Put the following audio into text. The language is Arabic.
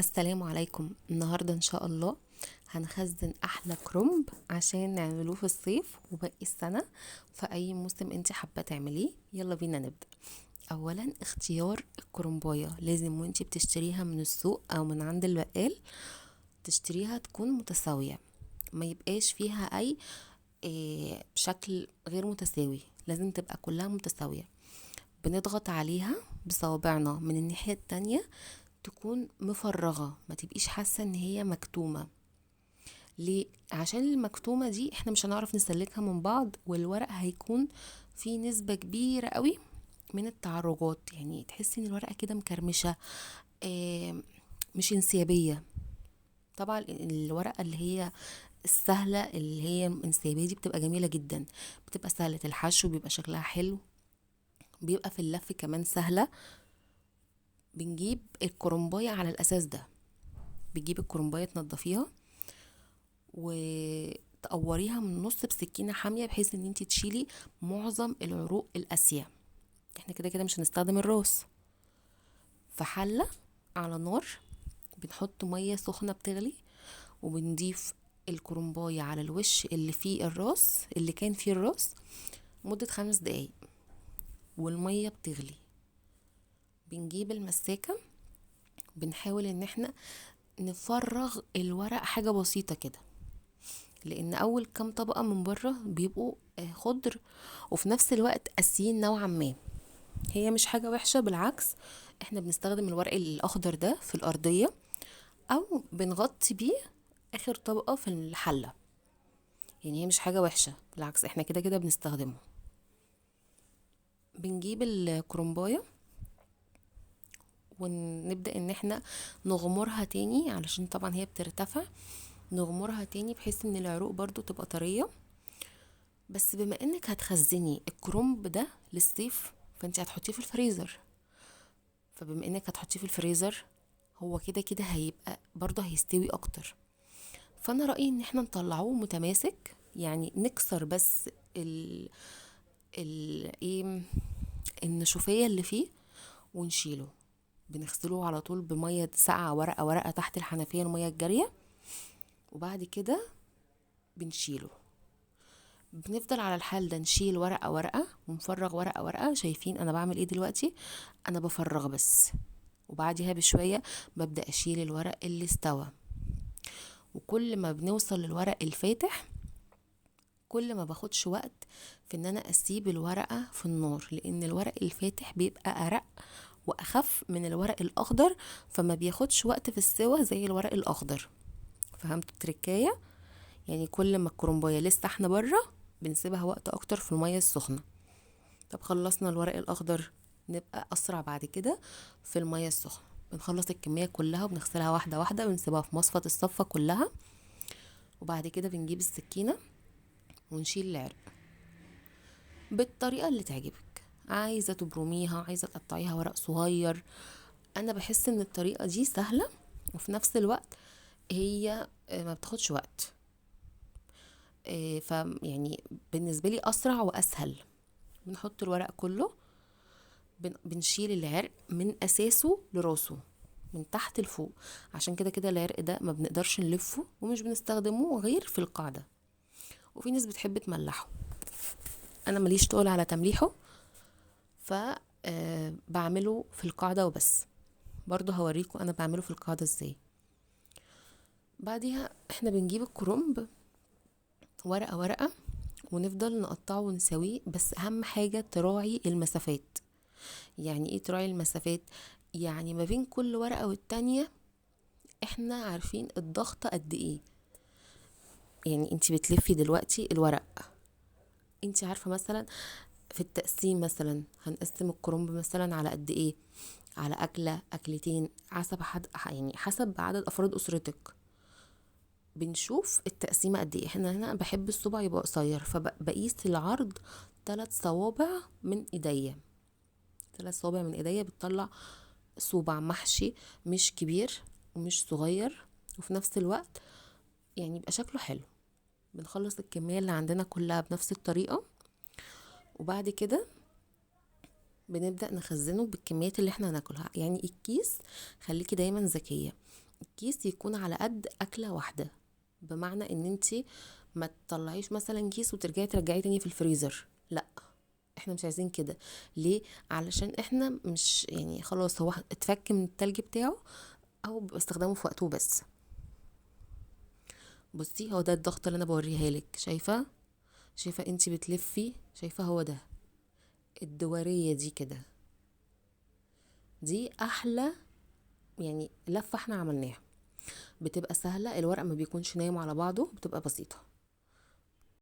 السلام عليكم. النهاردة ان شاء الله هنخزن احلى كرنب عشان نعملوه في الصيف وباقي السنة في اي موسم انت حابة تعمليه. يلا بينا نبدأ. اولا اختيار الكرنباية لازم وانت بتشتريها من السوق او من عند البقال تشتريها تكون متساوية، ما يبقاش فيها اي شكل غير متساوي، لازم تبقى كلها متساوية. بنضغط عليها بصوابعنا من الناحية التانية تكون مفرغة، ما تبقيش حاسة ان هي مكتومة. ليه؟ عشان المكتومة دي احنا مش هنعرف نسلكها من بعض، والورق هيكون في نسبة كبيرة قوي من التعرجات، يعني تحسي ان الورقة كده مكرمشة، اه مش انسيابية. طبعا الورقة اللي هي السهلة اللي هي انسيابية دي بتبقى جميلة جدا، بتبقى سهلة الحشو، بيبقى شكلها حلو، بيبقى في اللف كمان سهلة. بنجيب الكرنباية على الاساس ده، بتجيب الكرنباية تنضفيها وتقوريها من النص بسكينة حامية بحيث ان انتي تشيلي معظم العروق القاسية. احنا كده كده مش هنستخدم الراس. في حلة على نار بنحط مية سخنة بتغلي، وبنضيف الكرنباية على الوش اللي فيه الراس، اللي كان فيه الراس، مدة 5 دقايق والمية بتغلي. بنجيب المساكة، بنحاول ان احنا نفرغ الورق حاجة بسيطة كده، لان اول كام طبقة من بره بيبقوا خضر وفي نفس الوقت قاسيين نوعا ما. هي مش حاجة وحشة، بالعكس احنا بنستخدم الورق الاخضر ده في الارضية او بنغطي بيه اخر طبقة في الحلة، يعني هي مش حاجة وحشة، بالعكس احنا كده كده بنستخدمه. بنجيب الكرنباية ونبدأ ان احنا نغمرها تاني علشان طبعا هي بترتفع، نغمرها تاني بحيث ان العروق برضو تبقى طرية. بس بما انك هتخزني الكرنب ده للصيف فانت هتحطيه في الفريزر، فبما انك هتحطيه في الفريزر هو كده كده هيبقى برضه هيستوي اكتر. فانا رأيي ان احنا نطلعوه متماسك، يعني نكسر بس ال ال ايه النشوفية اللي فيه ونشيله. بنغسله على طول بمية ساقعة، ورقة ورقة تحت الحنفية المية الجارية، وبعد كده بنشيله. بنفضل على الحال ده نشيل ورقة ورقة ونفرغ ورقة ورقة. شايفين انا بعمل ايه دلوقتي؟ انا بفرغ بس، وبعدها بشوية ببدأ اشيل الورق اللي استوى. وكل ما بنوصل للورق الفاتح كل ما باخدش وقت في ان انا اسيب الورقة في النار، لان الورق الفاتح بيبقى ارق واخف من الورق الاخضر، فما بياخدش وقت في السوا زي الورق الاخضر. فهمتوا التركاية؟ يعني كل ما الكرنباية لسه احنا بره بنسيبها وقت اكتر في المية السخنة. طب خلصنا الورق الاخضر، نبقى اسرع بعد كده في المية السخنة. بنخلص الكمية كلها وبنغسلها واحدة واحدة ونسيبها في مصفى الصفة كلها، وبعد كده بنجيب السكينة ونشيل العرق بالطريقة اللي تعجبك. عايزة تبرميها، عايزة تقطعيها ورق صغير. انا بحس ان الطريقة دي سهلة وفي نفس الوقت هي ما بتاخدش وقت، يعني بالنسبة لي اسرع واسهل. بنحط الورق كله، بنشيل العرق من اساسه لراسه من تحت لفوق، عشان كده كده العرق ده ما بنقدرش نلفه ومش بنستخدمه غير في القاعدة. وفي ناس بتحب تملحه، انا ماليش طول على تمليحه، ف بعمله في القاعدة وبس. برضو هوريكم انا بعمله في القاعدة ازاي. بعدها احنا بنجيب الكرنب ورقة ورقة ونفضل نقطعه ونسويه، بس اهم حاجة تراعي المسافات. يعني ايه تراعي المسافات؟ يعني ما بين كل ورقة والتانية احنا عارفين الضغط قد ايه. يعني انتي بتلفي دلوقتي الورق، انتي عارفة مثلا في التقسيم مثلا هنقسم الكرنب مثلا على قد ايه، على اكلة اكلتين، حسب يعني حسب عدد افراد اسرتك. بنشوف التقسيمة قد ايه. احنا هنا بحب الصبع يبقى قصير، فبقيس العرض 3 صوابع من ايديا. 3 صوابع من ايديا بتطلع صوبع محشي، مش كبير ومش صغير، وفي نفس الوقت يعني يبقى شكله حلو. بنخلص الكمية اللي عندنا كلها بنفس الطريقة، وبعد كده بنبدأ نخزنه بالكميات اللي احنا هناكلها. يعني الكيس خليكي دايما ذكية، الكيس يكون على قد اكله واحده، بمعنى ان انتي ما تطلعيش مثلا كيس وترجعي ترجعيه تاني في الفريزر، لا، احنا مش عايزين كده. ليه؟ علشان احنا مش يعني خلاص هو اتفك من التلج بتاعه، او باستخدامه في وقته بس. بصي هو ده الضغط اللي انا بوريها لك، شايفه؟ شايفه انتي بتلفي؟ شايفه هو ده الدوريه دي كده، دي احلى يعني لفه احنا عملناها. بتبقى سهله، الورق ما بيكونش نايم على بعضه، بتبقى بسيطه.